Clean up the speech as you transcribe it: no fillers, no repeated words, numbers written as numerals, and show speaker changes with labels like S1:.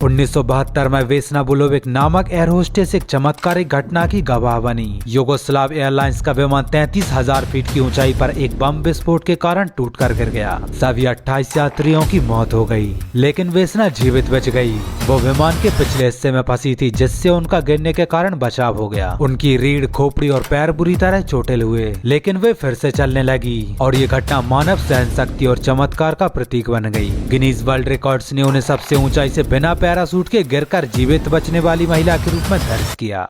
S1: 1972 में वेसना बुलोविक नामक air hostess एक चमत्कारिक घटना की गवाह बनी। युगोस्लाव एयरलाइंस का विमान 33,000 फीट की ऊंचाई पर एक बम विस्फोट के कारण टूटकर गिर गया। सभी 28 यात्रियों की मौत हो गई, लेकिन वेसना जीवित बच गई। वो विमान के पिछले हिस्से में फंसी थी, जिससे उनका गिरने के कारण बचाव हो गया। उनकी रीढ़, खोपड़ी और पैर बुरी तरह चोटिल हुए, लेकिन वे फिर से चलने लगी और ये घटना मानव सहन शक्ति और चमत्कार का प्रतीक बन गई। गिनीज वर्ल्ड रिकॉर्ड्स ने उन्हें सबसे ऊंचाई से बिना पैराशूट के गिरकर जीवित बचने वाली महिला के रूप में दर्ज किया।